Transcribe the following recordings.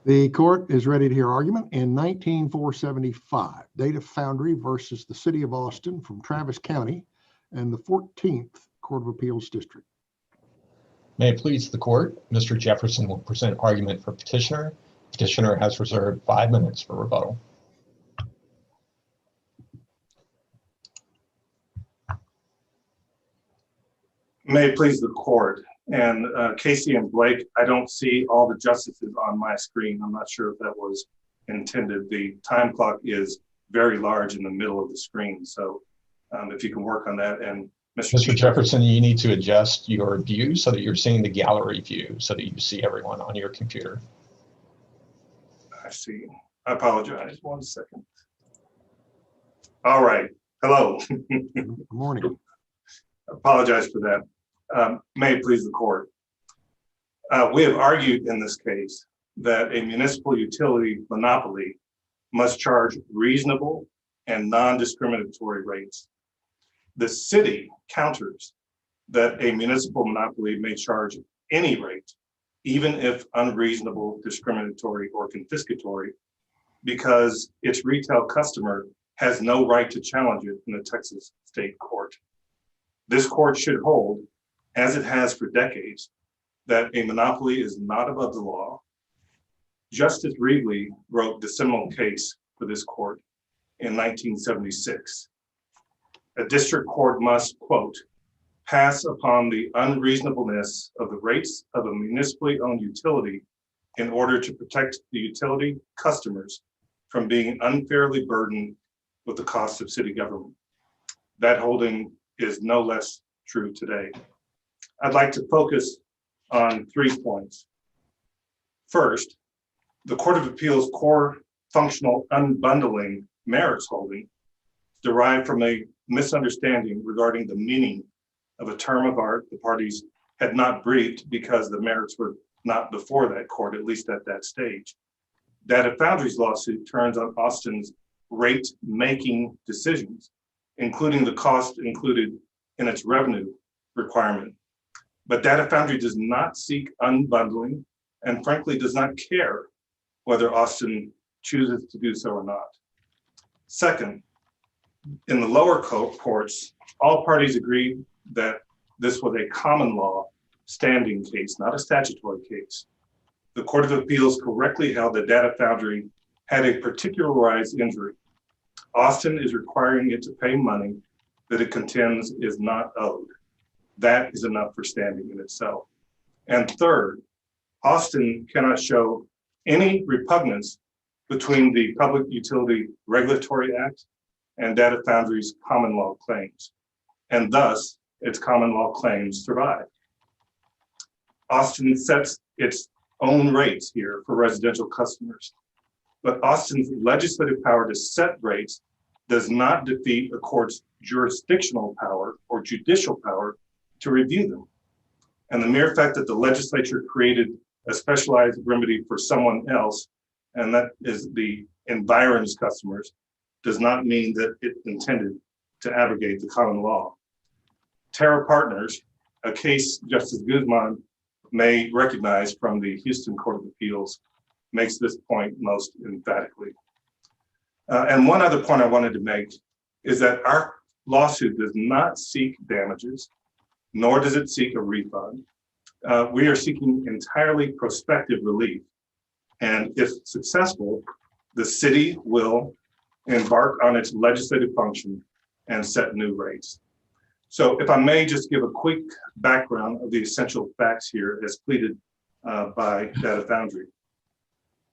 The court is ready to hear argument in 19-475, Data Foundry versus the City of Austin from Travis County and the 14th Court of Appeals District. May it please the court, Mr. Jefferson will present argument for petitioner. Petitioner has reserved 5 minutes for rebuttal. May it please the court. And Casey and Blake, I don't see all the justices on my screen. I'm not sure if that was intended. The time clock is very large in the middle of the screen. So if you can work on that. And Mr. Jefferson, you need to adjust your view so that you're seeing the gallery view so that you see everyone on your computer. I see. I apologize. 1 second. All right. Hello. Good morning. Apologize for that. May it please the court. We have argued in this case that a municipal utility monopoly must charge reasonable and non-discriminatory rates. The city counters that a municipal monopoly may charge any rate, even if unreasonable, discriminatory, or confiscatory, because its retail customer has no right to challenge it in the Texas state court. This court should hold, as it has for decades, that a monopoly is not above the law. Justice Reedley wrote the seminal case for this court in 1976. A district court must, quote, pass upon the unreasonableness of the rates of a municipally owned utility in order to protect the utility customers from being unfairly burdened with the cost of city government. That holding is no less true today. I'd like to focus on 3 points. First, the Court of Appeals core functional unbundling merits holding derived from a misunderstanding regarding the meaning of a term of art the parties had not briefed because the merits were not before that court, at least at that stage. Data Foundry's lawsuit turns on Austin's rate-making decisions, including the cost included in its revenue requirement. But Data Foundry does not seek unbundling and frankly does not care whether Austin chooses to do so or not. Second, in the lower courts, all parties agreed that this was a common law standing case, not a statutory case. The Court of Appeals correctly held that Data Foundry had a particularized injury. Austin is requiring it to pay money that it contends is not owed. That is enough for standing in itself. And third, Austin cannot show any repugnance between the Public Utility Regulatory Act and Data Foundry's common law claims, and thus its common law claims survive. Austin sets its own rates here for residential customers, but Austin's legislative power to set rates does not defeat a court's jurisdictional power or judicial power to review them. And the mere fact that the legislature created a specialized remedy for someone else, and that is the environs customers, does not mean that it intended to abrogate the common law. Terra Partners, a case Justice Guzman may recognize from the Houston Court of Appeals, makes this point most emphatically. And one other point I wanted to make is that our lawsuit does not seek damages, nor does it seek a refund. We are seeking entirely prospective relief. And if successful, the city will embark on its legislative function and set new rates. So if I may just give a quick background of the essential facts here as pleaded by Data Foundry.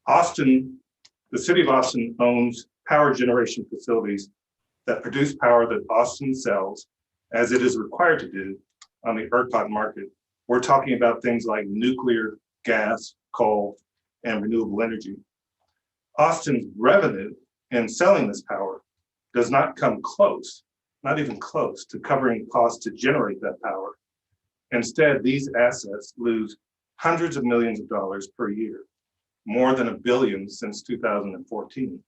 Austin, the city of Austin owns power generation facilities that produce power that Austin sells as it is required to do on the ERCOT market. We're talking about things like nuclear, gas, coal, and renewable energy. Austin's revenue in selling this power does not come close, not even close, to covering costs to generate that power. Instead, these assets lose hundreds of millions of dollars per year, more than $1 billion since 2014.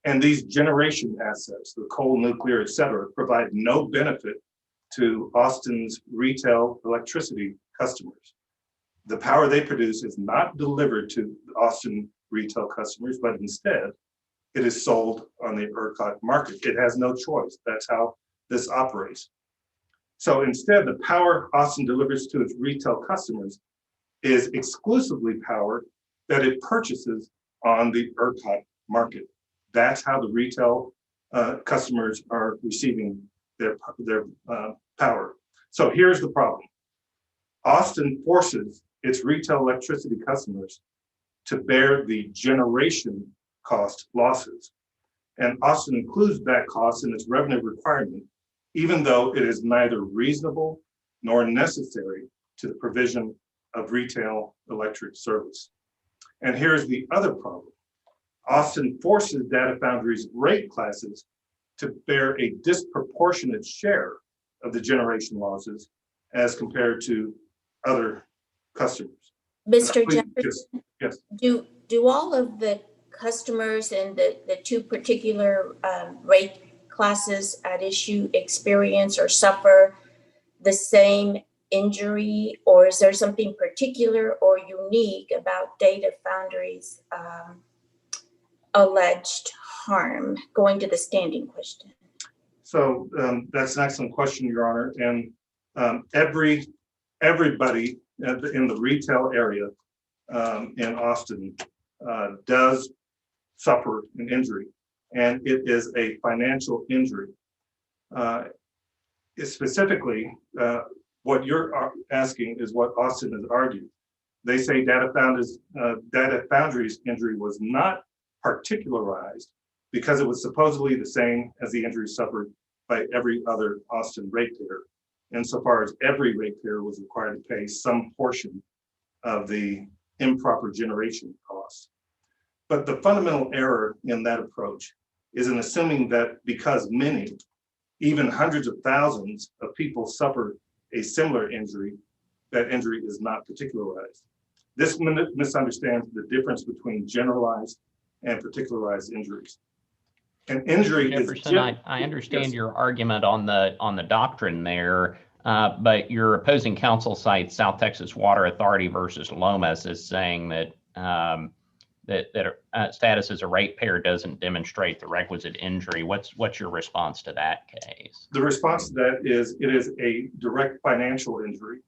And these generation assets, the coal, nuclear, et cetera, provide no benefit to Austin's retail electricity customers. The power they produce is not delivered to Austin retail customers, but instead it is sold on the ERCOT market. It has no choice. That's how this operates. So instead, the power Austin delivers to its retail customers is exclusively power that it purchases on the ERCOT market. That's how the retail customers are receiving their power. So here's the problem. Austin forces its retail electricity customers to bear the generation cost losses. And Austin includes that cost in its revenue requirement, even though it is neither reasonable nor necessary to the provision of retail electric service. And here's the other problem. Austin forces Data Foundry's rate classes to bear a disproportionate share of the generation losses as compared to other customers. Mr. Jefferson, yes. Do all of the customers in the two particular rate classes at issue experience or suffer the same injury, or is there something particular or unique about Data Foundry's alleged harm? Going to the standing question. So that's an excellent question, Your Honor. And everybody in the retail area in Austin does suffer an injury, and it is a financial injury. Specifically, what you're asking is what Austin has argued. They say Data Foundry's injury was not particularized because it was supposedly the same as the injury suffered by every other Austin ratepayer, insofar as every ratepayer was required to pay some portion of the improper generation costs. But the fundamental error in that approach is in assuming that because many, even hundreds of thousands of people suffer a similar injury, that injury is not particularized. This misunderstands the difference between generalized and particularized injuries. An injury Jefferson, is I understand yes. your argument on the doctrine there, but your opposing counsel cites South Texas Water Authority versus Lomas as saying that status as a ratepayer doesn't demonstrate the requisite injury. What's your response to that case? The response to that is it is a direct financial injury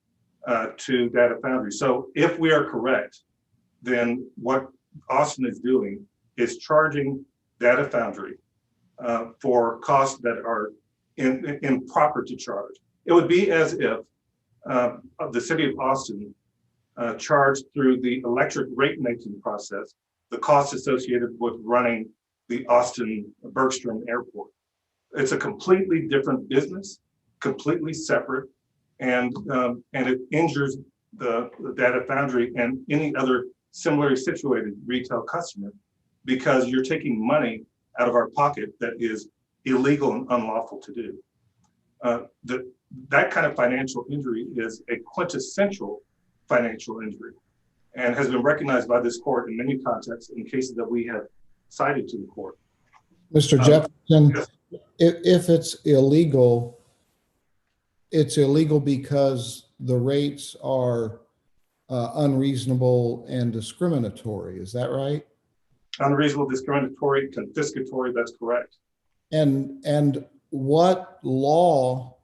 to Data Foundry. So if we are correct, then what Austin is doing is charging Data Foundry for costs that are improper to charge. It would be as if the city of Austin charged through the electric rate making process the costs associated with running the Austin Bergstrom Airport. It's a completely different business, completely separate, and it injures the Data Foundry and any other similarly situated retail customer because you're taking money out of our pocket that is illegal and unlawful to do. That kind of financial injury is a quintessential financial injury and has been recognized by this court in many contexts in cases that we have cited to the court. Mr. Jefferson, yes. if it's illegal because the rates are unreasonable and discriminatory. Is that right? Unreasonable, discriminatory, confiscatory, that's correct. And what law,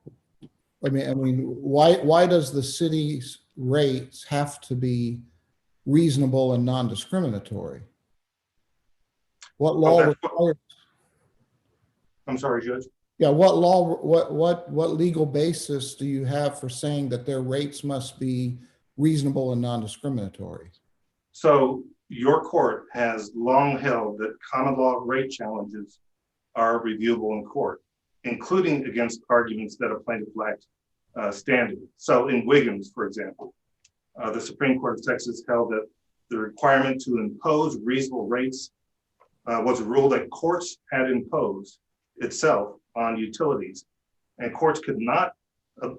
I mean, why does the city's rates have to be reasonable and non-discriminatory? What law requires? I'm sorry, Judge. Yeah, what law, what legal basis do you have for saying that their rates must be reasonable and non-discriminatory? So your court has long held that common law rate challenges are reviewable in court, including against arguments that a plaintiff lacked standing. So in Wiggins, for example, the Supreme Court of Texas held that the requirement to impose reasonable rates was a rule that courts had imposed itself on utilities, and courts could not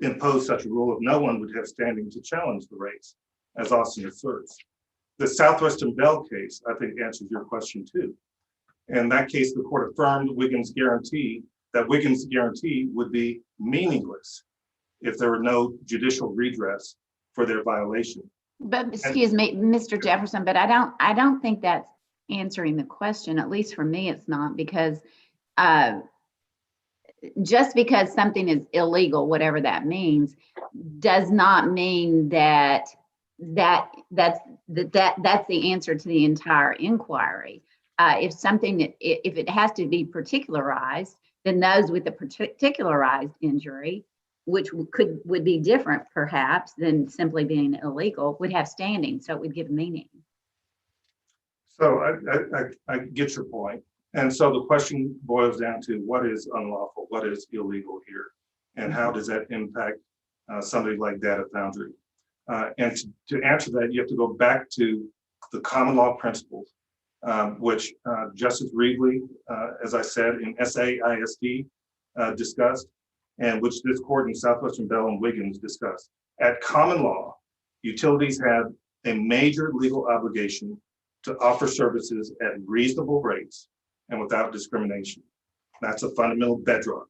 impose such a rule if no one would have standing to challenge the rates, as Austin asserts. The Southwestern Bell case, I think, answers your question too. In that case, the court affirmed Wiggins' guarantee that Wiggins' guarantee would be meaningless if there were no judicial redress for their violation. But excuse me, Mr. Jefferson, but I don't think that's answering the question. At least for me, it's not, because just because something is illegal, whatever that means, does not mean that's the answer to the entire inquiry. If it has to be particularized, then those with a particularized injury, which would be different perhaps than simply being illegal, would have standing, so it would give meaning. So I get your point. And so the question boils down to what is unlawful, what is illegal here, and how does that impact somebody like Data Foundry? And to answer that, you have to go back to the common law principles, which Justice Reedley, as I said, in SAISD discussed, and which this court in Southwestern Bell and Wiggins discussed. At common law, utilities had a major legal obligation to offer services at reasonable rates and without discrimination. That's a fundamental bedrock.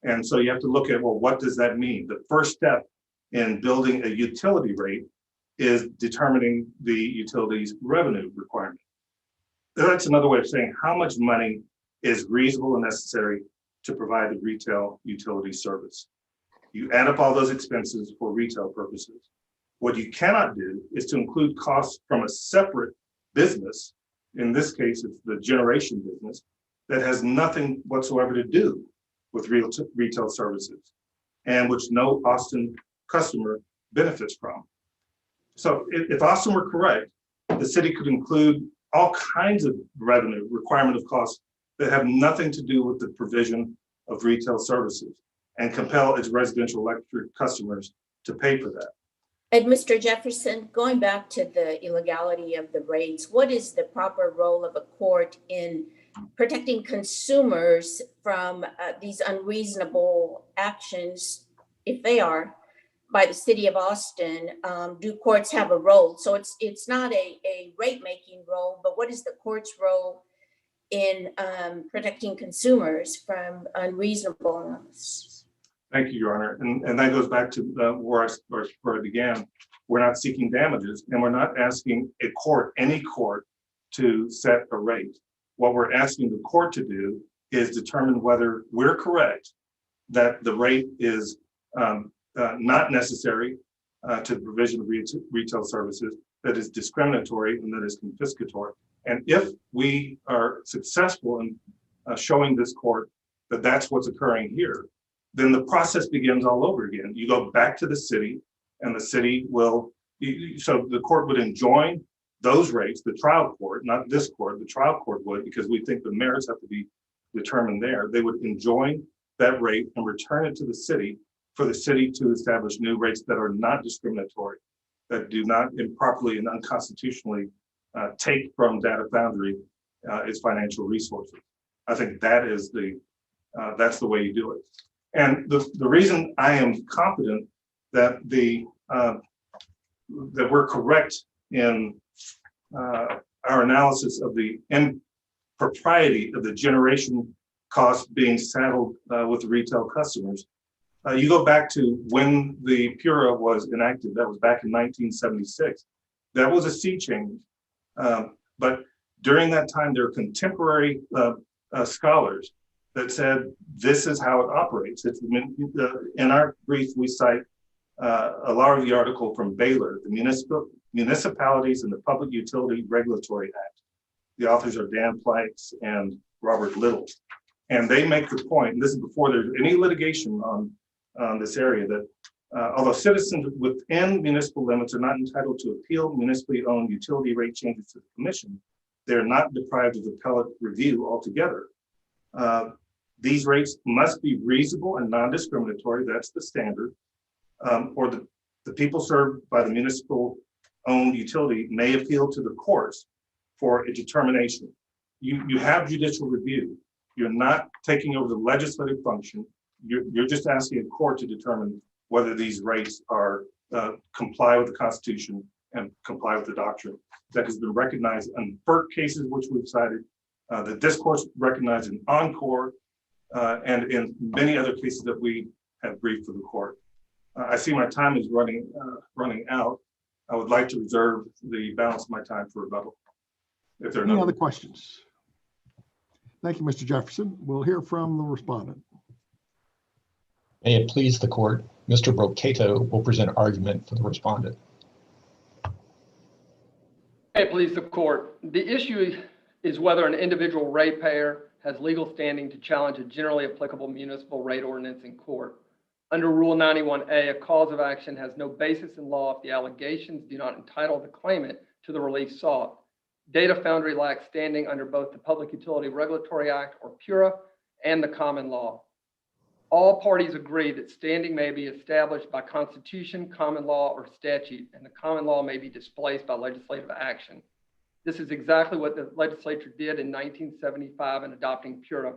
And so you have to look at, well, what does that mean? The first step in building a utility rate is determining the utility's revenue requirement. That's another way of saying how much money is reasonable and necessary to provide the retail utility service. You add up all those expenses for retail purposes. What you cannot do is to include costs from a separate business. In this case, it's the generation business that has nothing whatsoever to do with retail services, and which no Austin customer benefits from. So if Austin were correct, the city could include all kinds of revenue requirement of costs that have nothing to do with the provision of retail services and compel its residential electric customers to pay for that. And Mr. Jefferson, going back to the illegality of the rates, what is the proper role of a court in protecting consumers from these unreasonable actions, if they are, by the city of Austin? Do courts have a role? So it's not a rate-making role, but what is the court's role in protecting consumers from unreasonableness? Thank you, Your Honor. And that goes back to where I began. We're not seeking damages, and we're not asking a court, any court, to set a rate. What we're asking the court to do is determine whether we're correct that the rate is not necessary to the provision of retail services, that is discriminatory, and that is confiscatory. And if we are successful in showing this court that that's what's occurring here, then the process begins all over again. You go back to the city, and the city will, so the court would enjoin those rates, the trial court, not this court, the trial court would, because we think the merits have to be determined there. They would enjoin that rate and return it to the city for the city to establish new rates that are not discriminatory, that do not improperly and unconstitutionally take from Data Foundry its financial resources. I think that is that's the way you do it. And the reason I am confident that that we're correct in our analysis of the impropriety of the generation costs being saddled with retail customers. You go back to when the PURA was enacted, that was back in 1976. That was a sea change. But during that time, there were contemporary scholars that said, this is how it operates. It's in our brief, we cite a lot of the article from Baylor, the Municipalities and the Public Utility Regulatory Act. The authors are Dan Planks and Robert Little. And they make the point, and this is before there's any litigation on this area, that although citizens within municipal limits are not entitled to appeal municipally owned utility rate changes to the commission, they're not deprived of appellate review altogether. These rates must be reasonable and non-discriminatory, that's the standard, or the people served by the municipal owned utility may appeal to the courts for a determination. You have judicial review. You're not taking over the legislative function. You're just asking a court to determine whether these rates are comply with the Constitution and comply with the doctrine. That has been recognized in FERC cases, which we've cited, that this court recognized in Encore, and in many other cases that we have briefed for the court. I see my time is running out. I would like to reserve the balance of my time for rebuttal. If there are Any no other questions? Thank you, Mr. Jefferson. We'll hear from the respondent. May it please the court, Mr. Brocato will present argument for the respondent. May it please the court. The issue is whether an individual ratepayer has legal standing to challenge a generally applicable municipal rate ordinance in court. Under Rule 91A, a cause of action has no basis in law if the allegations do not entitle the claimant to the relief sought. Data Foundry lacks standing under both the Public Utility Regulatory Act, or PURA, and the common law. All parties agree that standing may be established by constitution, common law, or statute, and the common law may be displaced by legislative action. This is exactly what the legislature did in 1975 in adopting PURA.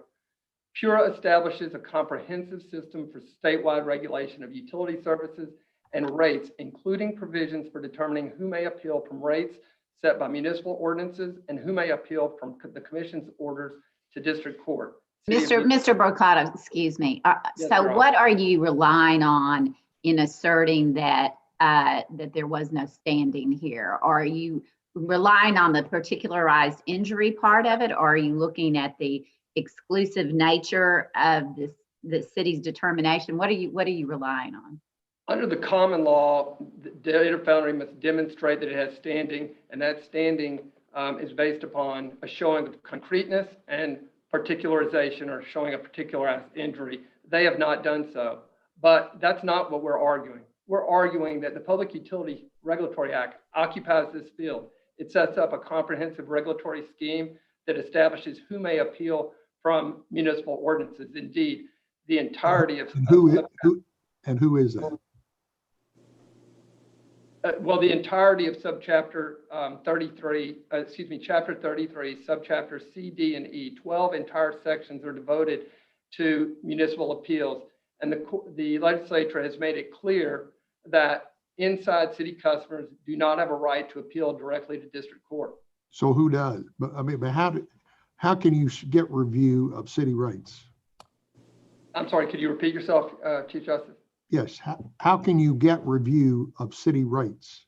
PURA establishes a comprehensive system for statewide regulation of utility services and rates, including provisions for determining who may appeal from rates set by municipal ordinances and who may appeal from the commission's orders to district court. Mr. Brocato, excuse me. Yes, So Your what are you relying on in asserting that that there was no standing here? Are you relying on the particularized injury part of it, or are you looking at the exclusive nature of the city's determination? What are you relying on? Under the common law, the Data Foundry must demonstrate that it has standing, and that standing is based upon a showing of concreteness and particularization, or showing a particularized injury. They have not done so, but that's not what we're arguing. We're arguing that the Public Utility Regulatory Act occupies this field. It sets up a comprehensive regulatory scheme that establishes who may appeal from municipal ordinances. Indeed, the entirety of— And who is that? Well, the entirety of subchapter 33, chapter 33, subchapter C, D, and E, 12 entire sections are devoted to municipal appeals. And the legislature has made it clear that inside city customers do not have a right to appeal directly to district court. So who does? But how can you get review of city rates? I'm sorry, could you repeat yourself, Chief Justice? Yes. How can you get review of city rates?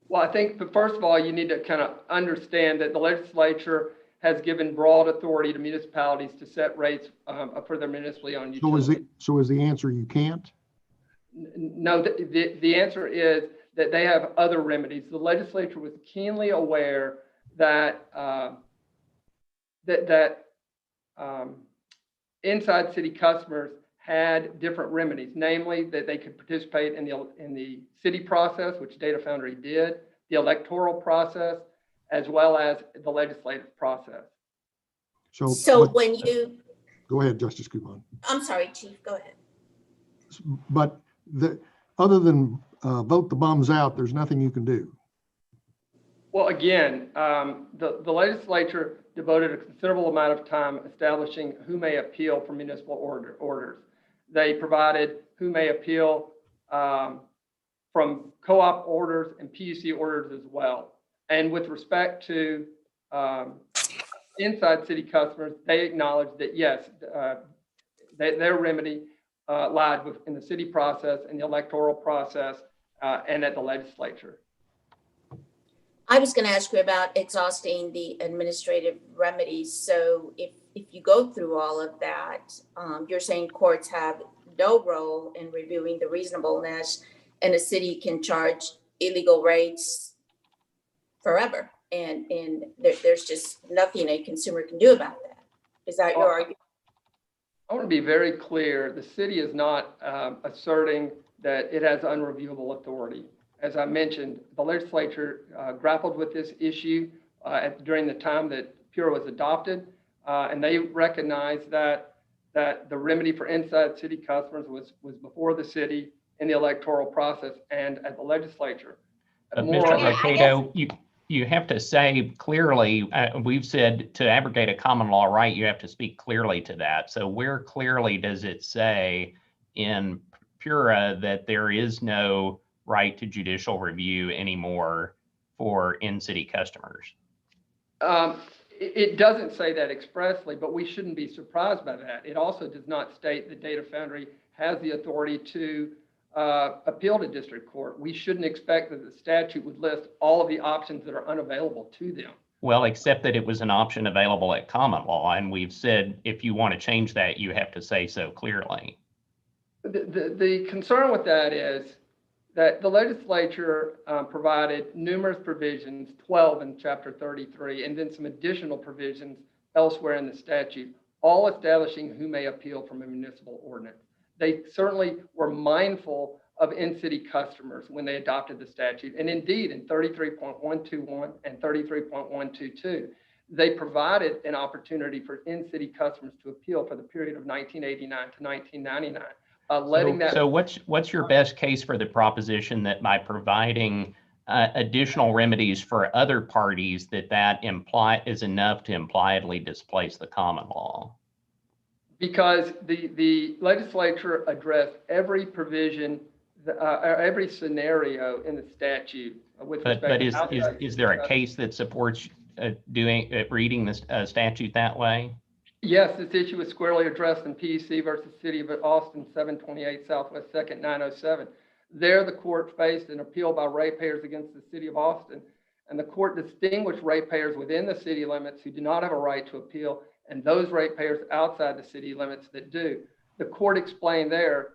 Well, I think, but first of all, you need to kind of understand that the legislature has given broad authority to municipalities to set rates for their municipally owned utilities. So is the answer you can't? No, the answer is that they have other remedies. The legislature was keenly aware that inside city customers had different remedies, namely that they could participate in the city process, which Data Foundry did, the electoral process, as well as the legislative process. So when you— Go ahead, Justice Coupon. I'm sorry, Chief, go ahead. But other than vote the bums out, there's nothing you can do. Well, again, the legislature devoted a considerable amount of time establishing who may appeal from municipal orders. They provided who may appeal from co-op orders and PUC orders as well. And with respect to inside city customers, they acknowledged that yes, their remedy lied in the city process and the electoral process and at the legislature. I was going to ask you about exhausting the administrative remedies. So if you go through all of that, you're saying courts have no role in reviewing the reasonableness, and a city can charge illegal rates forever. And there's just nothing a consumer can do about that. Is that your argument? I want to be very clear. The city is not asserting that it has unreviewable authority. As I mentioned, the legislature grappled with this issue during the time that PURA was adopted, and they recognized that the remedy for inside city customers was before the city in the electoral process and at the legislature. Mr. Brocato, you have to say clearly, we've said to abrogate a common law right, you have to speak clearly to that. So where clearly does it say in PURA that there is no right to judicial review anymore for in-city customers? It doesn't say that expressly, but we shouldn't be surprised by that. It also does not state that Data Foundry has the authority to appeal to district court. We shouldn't expect that the statute would list all of the options that are unavailable to them. Well, except that it was an option available at common law, and we've said if you want to change that, you have to say so clearly. The concern with that is that the legislature provided numerous provisions, 12 in Chapter 33, and then some additional provisions elsewhere in the statute, all establishing who may appeal from a municipal ordinance. They certainly were mindful of in-city customers when they adopted the statute. And indeed, in 33.121 and 33.122, they provided an opportunity for in-city customers to appeal for the period of 1989 to 1999. So what's your best case for the proposition that by providing additional remedies for other parties that is enough to impliedly displace the common law? Because the legislature addressed every provision, every scenario in the statute with respect but to is there a case that supports reading the statute that way? Yes, this issue was squarely addressed in PEC versus City of Austin, 728 Southwest 2nd, 907. There, the court faced an appeal by ratepayers against the City of Austin, and the court distinguished ratepayers within the city limits who do not have a right to appeal and those ratepayers outside the city limits that do. The court explained there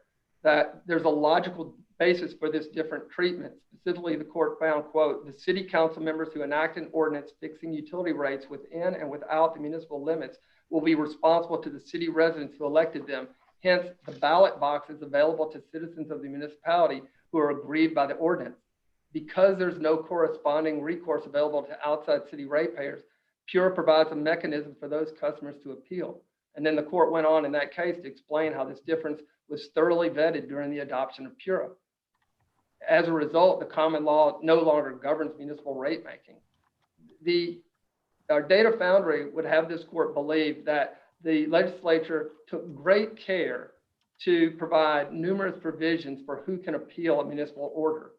that there's a logical basis for this different treatment. Specifically, the court found, quote, the city council members who enact an ordinance fixing utility rates within and without the municipal limits will be responsible to the city residents who elected them. Hence, the ballot box is available to citizens of the municipality who are aggrieved by the ordinance. Because there's no corresponding recourse available to outside city ratepayers, PURA provides a mechanism for those customers to appeal. And then the court went on in that case to explain how this difference was thoroughly vetted during the adoption of PURA. As a result, the common law no longer governs municipal rate making. Our data foundry would have this court believe that the legislature took great care to provide numerous provisions for who can appeal a municipal order.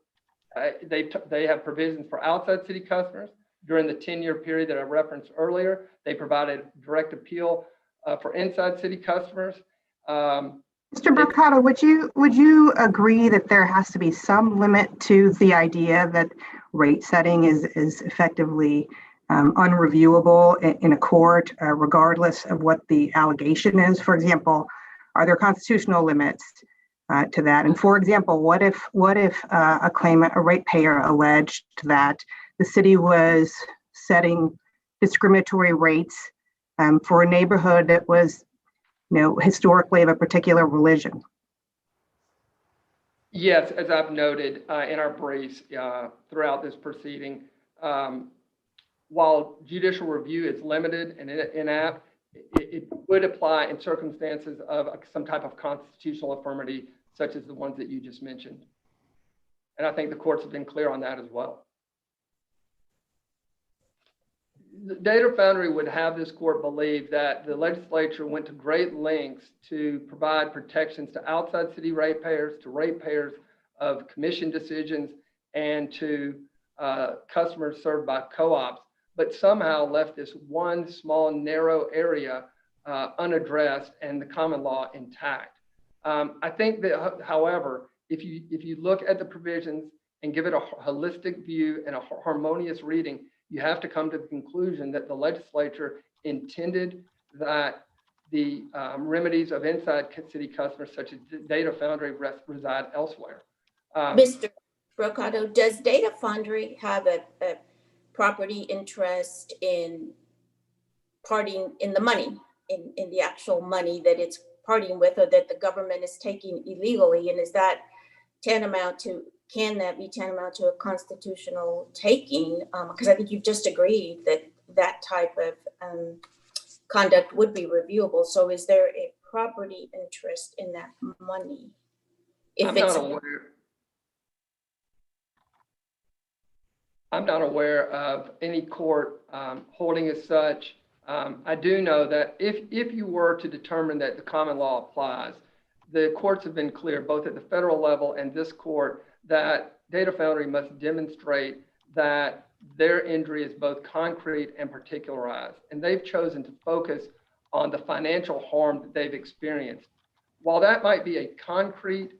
They have provisions for outside city customers. During the 10-year period that I referenced earlier, they provided direct appeal for inside city customers. Mr. Mercado, would you agree that there has to be some limit to the idea that rate setting is effectively unreviewable in a court, regardless of what the allegation is? For example, are there constitutional limits to that? And for example, what if a claimant, a ratepayer, alleged that the city was setting discriminatory rates for a neighborhood that was, historically of a particular religion? Yes, as I've noted in our briefs throughout this proceeding, while judicial review is limited and inapt, it would apply in circumstances of some type of constitutional affirmity, such as the ones that you just mentioned. And I think the courts have been clear on that as well. The Data Foundry would have this court believe that the legislature went to great lengths to provide protections to outside city ratepayers, to ratepayers of commission decisions, and to customers served by co-ops, but somehow left this one small narrow area unaddressed and the common law intact. I think that, however, if you look at the provisions and give it a holistic view and a harmonious reading, you have to come to the conclusion that the legislature intended that the remedies of inside city customers, such as Data Foundry, reside elsewhere. Mr. Mercado, does Data Foundry have a property interest in parting in the money, in the actual money that it's parting with, or that the government is taking illegally? And is that tantamount to, can that be tantamount to a constitutional taking? Because I think you've just agreed that that type of conduct would be reviewable. So is there a property interest in that money? I'm not aware of any court holding as such. I do know that if you were to determine that the common law applies, the courts have been clear, both at the federal level and this court, that Data Foundry must demonstrate that their injury is both concrete and particularized. And they've chosen to focus on the financial harm that they've experienced. While that might be a concrete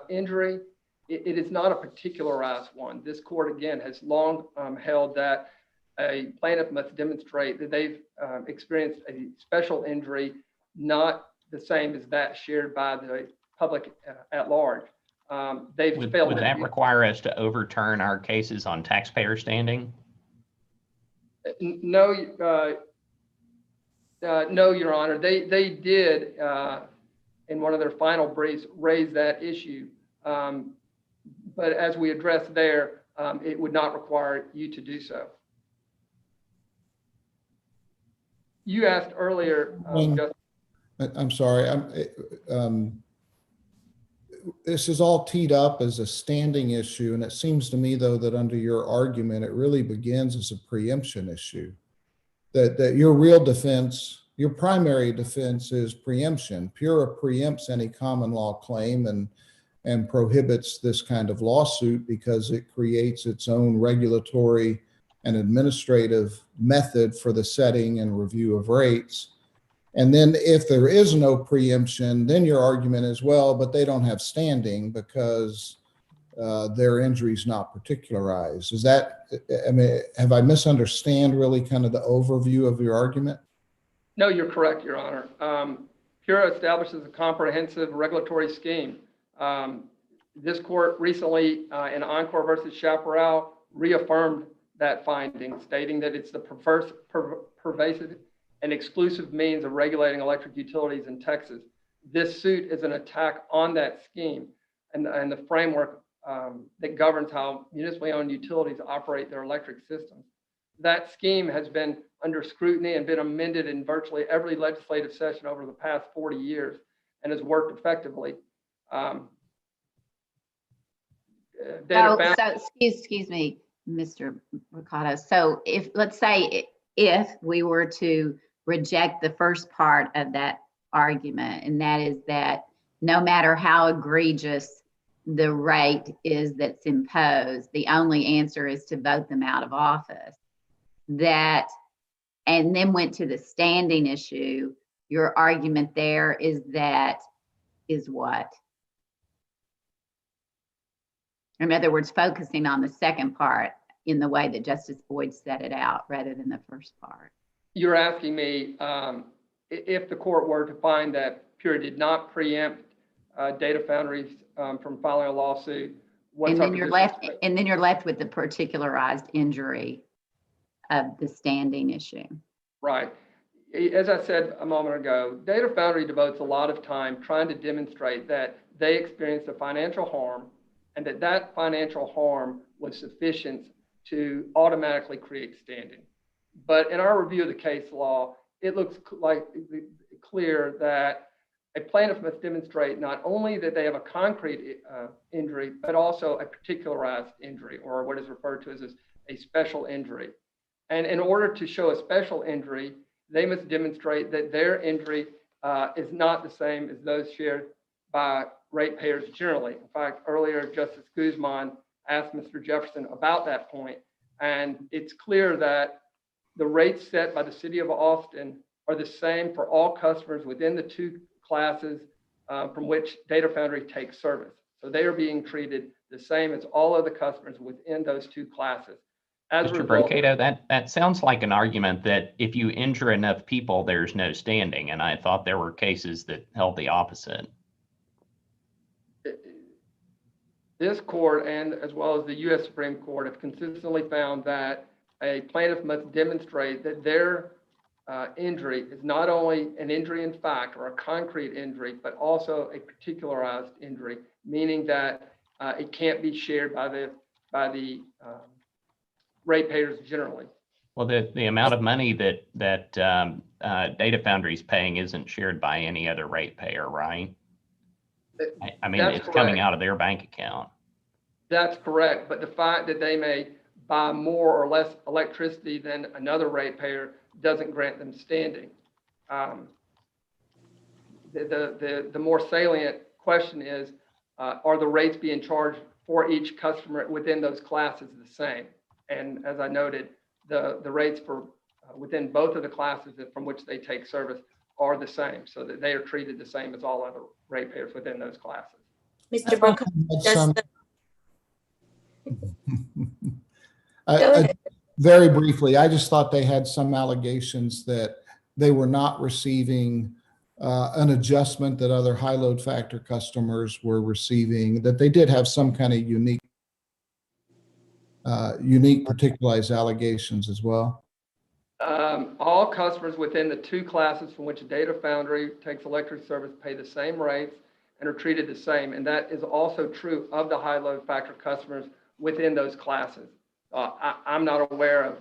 injury, it is not a particularized one. This court, again, has long held that a plaintiff must demonstrate that they've experienced a special injury, not the same as that shared by the public at large. They've failed. Would that require us to overturn our cases on taxpayer standing? No, no, Your Honor. They did, in one of their final briefs, raise that issue. But as we addressed there, it would not require you to do so. You asked earlier, I'm sorry. This is all teed up as a standing issue, and it seems to me, though, that under your argument, it really begins as a preemption issue. That your real defense, your primary defense is preemption. PURA preempts any common law claim and prohibits this kind of lawsuit because it creates its own regulatory and administrative method for the setting and review of rates. And then if there is no preemption, then your argument is, well, but they don't have standing because their injury is not particularized. Is that, I mean, have I misunderstand really kind of the overview of your argument? No, you're correct, Your Honor. PURA establishes a comprehensive regulatory scheme. This court recently in Encore versus Chaparral reaffirmed that finding, stating that it's the pervasive and exclusive means of regulating electric utilities in Texas. This suit is an attack on that scheme and the framework that governs how municipally owned utilities operate their electric systems. That scheme has been under scrutiny and been amended in virtually every legislative session over the past 40 years and has worked effectively. Excuse me, Mr. Ricotta. So let's say if we were to reject the first part of that argument, and that is that no matter how egregious the rate is that's imposed, the only answer is to vote them out of office. And then went to the standing issue, your argument there is what? In other words, focusing on the second part in the way that Justice Boyd set it out rather than the first part. You're asking me if the court were to find that PURA did not preempt Data Foundry from filing a lawsuit. And then you're left with the particularized injury of the standing issue. Right. As I said a moment ago, Data Foundry devotes a lot of time trying to demonstrate that they experienced a financial harm and that financial harm was sufficient to automatically create standing. But in our review of the case law, it looks like clear that a plaintiff must demonstrate not only that they have a concrete injury, but also a particularized injury, or what is referred to as a special injury. And in order to show a special injury, they must demonstrate that their injury is not the same as those shared by ratepayers generally. In fact, earlier, Justice Guzman asked Mr. Jefferson about that point, and it's clear that the rates set by the City of Austin are the same for all customers within the two classes from which Data Foundry takes service. So they are being treated the same as all other customers within those two classes. Mr. Brocato, that sounds like an argument that if you injure enough people, there's no standing. And I thought there were cases that held the opposite. This court, and as well as the U.S. Supreme Court, have consistently found that a plaintiff must demonstrate that their injury is not only an injury in fact or a concrete injury, but also a particularized injury, meaning that it can't be shared by the ratepayers generally. Well, the amount of money that Data Foundry is paying isn't shared by any other ratepayer, right? I mean, it's correct. Coming out of their bank account. That's correct. But the fact that they may buy more or less electricity than another ratepayer doesn't grant them standing. The more salient question is, are the rates being charged for each customer within those classes the same? And as I noted, the rates for within both of the classes from which they take service are the same, so that they are treated the same as all other ratepayers within those classes. Mr. Burkhardt, does Some- the, I- go I- ahead. Very briefly, I just thought they had some allegations that they were not receiving an adjustment that other high load factor customers were receiving, that they did have some kind of unique particularized allegations as well. All customers within the two classes from which Data Foundry takes electric service pay the same rates and are treated the same. And that is also true of the high load factor customers within those classes. I'm not aware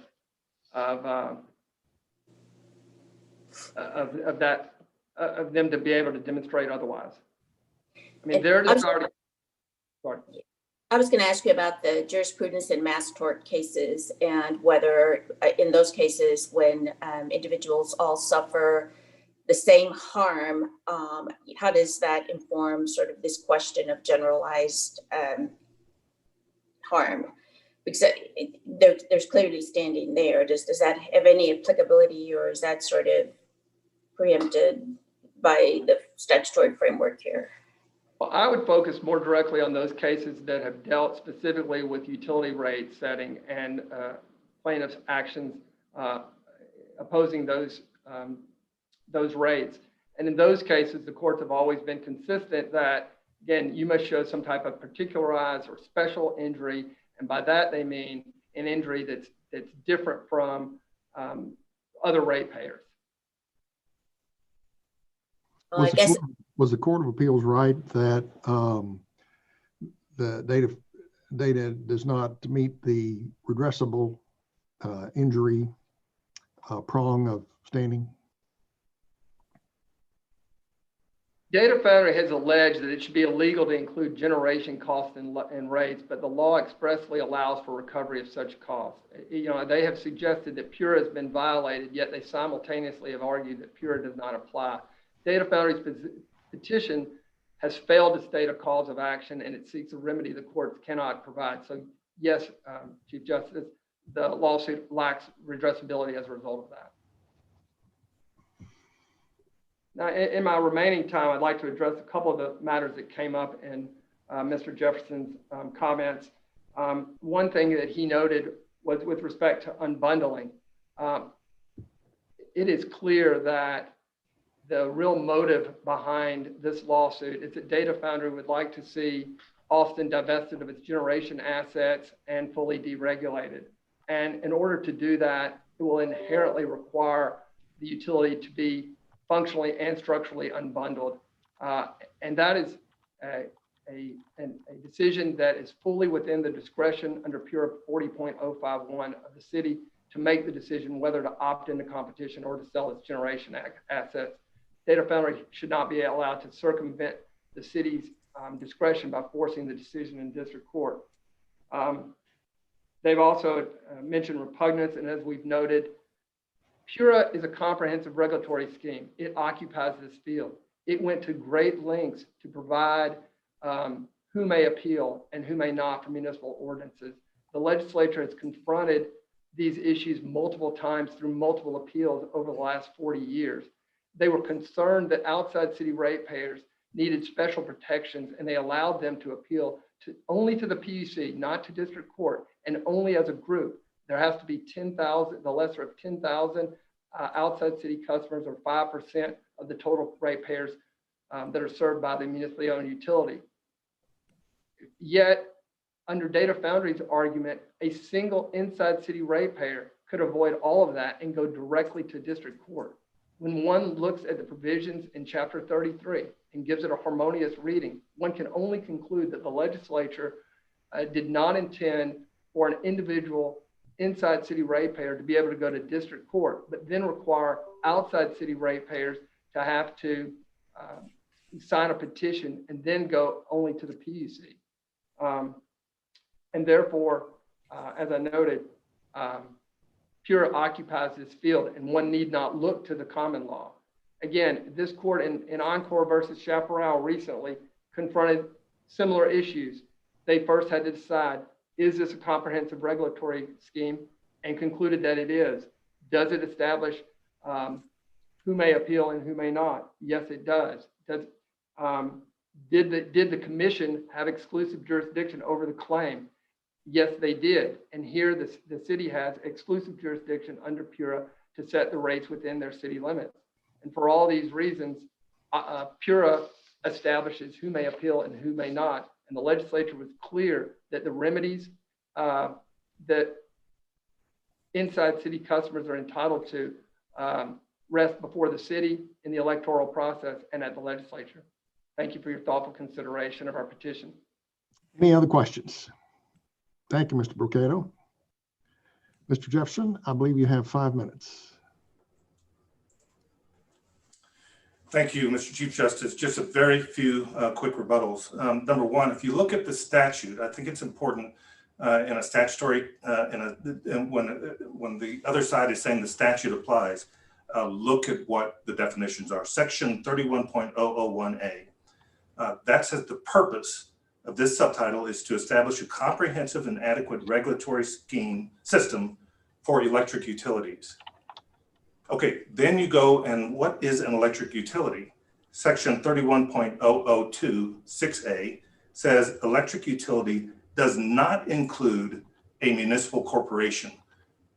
of them to be able to demonstrate otherwise. I mean, they're just already. Sorry. I was going to ask you about the jurisprudence in mass tort cases and whether in those cases when individuals all suffer the same harm, how does that inform sort of this question of generalized harm? Because there's clearly standing there. Does that have any applicability, or is that sort of preempted by the statutory framework here? Well, I would focus more directly on those cases that have dealt specifically with utility rate setting and plaintiffs' actions opposing those rates. And in those cases, the courts have always been consistent that, again, you must show some type of particularized or special injury. And by that, they mean an injury that's different from other ratepayers. Well, I guess Was the Court of Appeals right that the data does not meet the redressable injury prong of standing? Data Foundry has alleged that it should be illegal to include generation costs and rates, but the law expressly allows for recovery of such costs. You know, they have suggested that PURA has been violated, yet they simultaneously have argued that PURA does not apply. Data Foundry's petition has failed to state a cause of action, and it seeks a remedy the courts cannot provide. So yes, Chief Justice, the lawsuit lacks redressability as a result of that. Now, in my remaining time, I'd like to address a couple of the matters that came up in Mr. Jefferson's comments. One thing that he noted was with respect to unbundling. It is clear that the real motive behind this lawsuit is that Data Foundry would like to see Austin divested of its generation assets and fully deregulated. And in order to do that, it will inherently require the utility to be functionally and structurally unbundled. And that is a decision that is fully within the discretion under PURA 40.051 of the city to make the decision whether to opt into competition or to sell its generation assets. Data Foundry should not be allowed to circumvent the city's discretion by forcing the decision in district court. They've also mentioned repugnance, and as we've noted, PURA is a comprehensive regulatory scheme. It occupies this field. It went to great lengths to provide who may appeal and who may not for municipal ordinances. The legislature has confronted these issues multiple times through multiple appeals over the last 40 years. They were concerned that outside city ratepayers needed special protections, and they allowed them to appeal only to the PUC, not to district court, and only as a group. There has to be 10,000, the lesser of 10,000 outside city customers, or 5% of the total ratepayers that are served by the municipally owned utility. Yet, under Data Foundry's argument, a single inside city ratepayer could avoid all of that and go directly to district court. When one looks at the provisions in Chapter 33 and gives it a harmonious reading, one can only conclude that the legislature did not intend for an individual inside city ratepayer to be able to go to district court, but then require outside city ratepayers to have to sign a petition and then go only to the PUC. And therefore, as I noted, PURA occupies this field, and one need not look to the common law. Again, this court in Encore versus Chaparral recently confronted similar issues. They first had to decide, is this a comprehensive regulatory scheme, and concluded that it is. Does it establish who may appeal and who may not? Yes, it does. Did the commission have exclusive jurisdiction over the claim? Yes, they did. And here the city has exclusive jurisdiction under PURA to set the rates within their city limits. And for all these reasons, PURA establishes who may appeal and who may not. And the legislature was clear that the remedies that inside city customers are entitled to rest before the city in the electoral process and at the legislature. Thank you for your thoughtful consideration of our petition. Any other questions? Thank you, Mr. Brocato. Mr. Jefferson, I believe you have 5 minutes. Thank you, Mr. Chief Justice. Just a very few quick rebuttals. Number one, if you look at the statute, I think it's important in a statutory, when the other side is saying the statute applies, look at what the definitions are. Section 31.001A. That says the purpose of this subtitle is to establish a comprehensive and adequate regulatory system for electric utilities. Okay, then you go and what is an electric utility? Section 31.002(6)A says electric utility does not include a municipal corporation.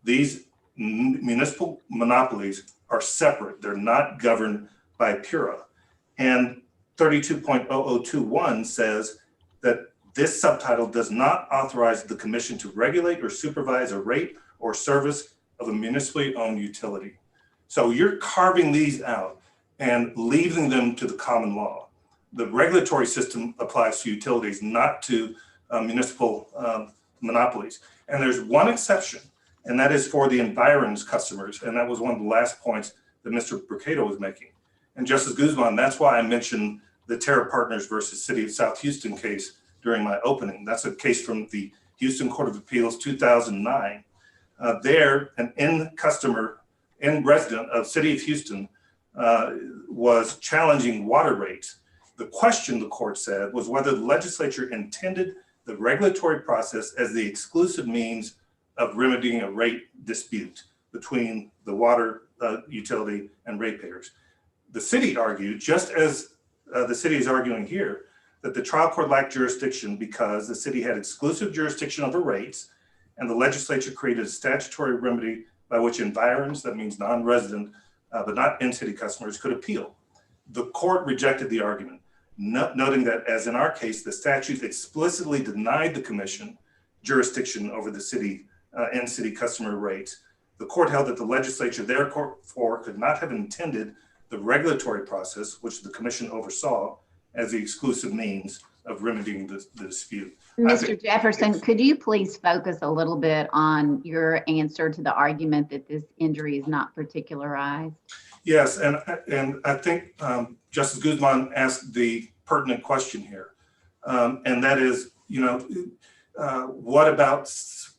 These municipal monopolies are separate. They're not governed by PURA. And 32.0021 says that this subtitle does not authorize the commission to regulate or supervise a rate or service of a municipally owned utility. So you're carving these out and leaving them to the common law. The regulatory system applies to utilities, not to municipal monopolies. And there's one exception, and that is for the environs customers. And that was one of the last points that Mr. Brocato was making. And Justice Guzman, that's why I mentioned the Terra Partners versus City of South Houston case during my opening. That's a case from the Houston Court of Appeals, 2009. There, an end resident of City of Houston was challenging water rates. The question, the court said, was whether the legislature intended the regulatory process as the exclusive means of remedying a rate dispute between the water utility and ratepayers. The city argued, just as the city is arguing here, that the trial court lacked jurisdiction because the city had exclusive jurisdiction over rates, and the legislature created a statutory remedy by which environs, that means non-resident, but not in-city customers, could appeal. The court rejected the argument, noting that, as in our case, the statute explicitly denied the commission jurisdiction over the city in-city customer rates. The court held that the legislature therefore could not have intended the regulatory process, which the commission oversaw, as the exclusive means of remedying the dispute. Mr. Jefferson, could you please focus a little bit on your answer to the argument that this injury is not particularized? Yes, and I think Justice Guzman asked the pertinent question here, and that is, what about,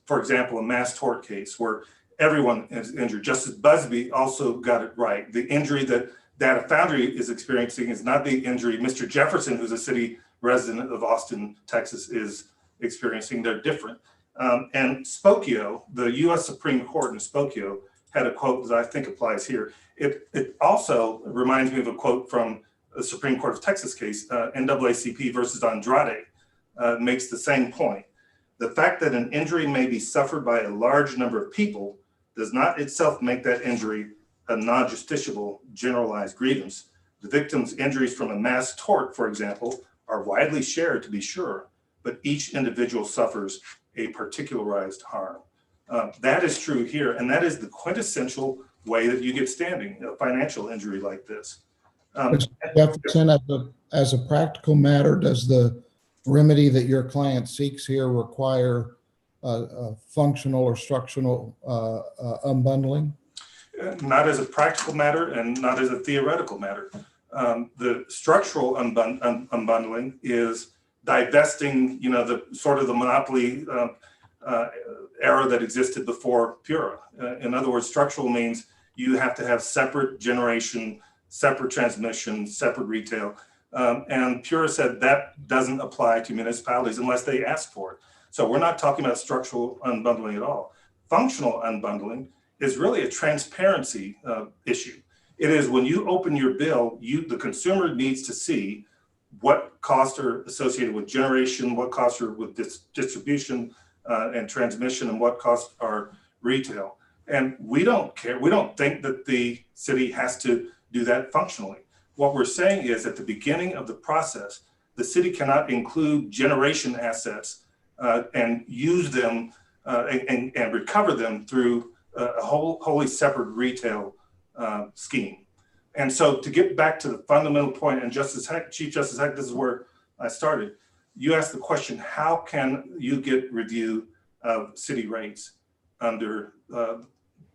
for example, a mass tort case where everyone is injured? Justice Busby also got it right. The injury that Foundry is experiencing is not the injury Mr. Jefferson, who's a city resident of Austin, Texas, is experiencing. They're different. And Spokio, the U.S. Supreme Court in Spokio, had a quote that I think applies here. It also reminds me of a quote from the Supreme Court of Texas case, NAACP versus Andrade, makes the same point. The fact that an injury may be suffered by a large number of people does not itself make that injury a non-justiciable generalized grievance. The victim's injuries from a mass tort, for example, are widely shared, to be sure, but each individual suffers a particularized harm. That is true here, and that is the quintessential way that you get standing, a financial injury like this. Mr. Jefferson, as a practical matter, does the remedy that your client seeks here require functional or structural unbundling? Not as a practical matter and not as a theoretical matter. The structural unbundling is divesting, the sort of the monopoly era that existed before PURA. In other words, structural means you have to have separate generation, separate transmission, separate retail. And PURA said that doesn't apply to municipalities unless they ask for it. So we're not talking about structural unbundling at all. Functional unbundling is really a transparency issue. It is when you open your bill, the consumer needs to see what costs are associated with generation, what costs are with distribution and transmission, and what costs are retail. And we don't care. We don't think that the city has to do that functionally. What we're saying is at the beginning of the process, the city cannot include generation assets and use them and recover them through a wholly separate retail scheme. And so to get back to the fundamental point, and Chief Justice Heck, this is where I started. You asked the question, how can you get review of city rates under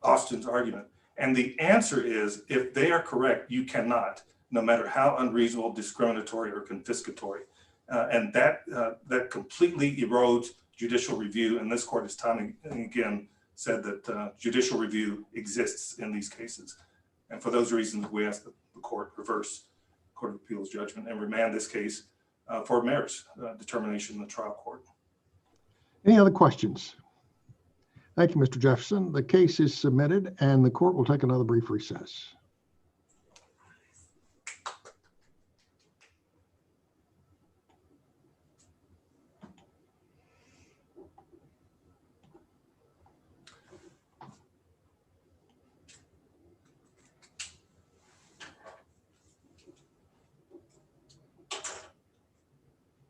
Austin's argument? And the answer is, if they are correct, you cannot, no matter how unreasonable, discriminatory, or confiscatory. And that completely erodes judicial review. And this court has time and again said that judicial review exists in these cases. And for those reasons, we ask that the court reverse Court of Appeals judgment and remand this case for merits determination in the trial court. Any other questions? Thank you, Mr. Jefferson. The case is submitted and the court will take another brief recess.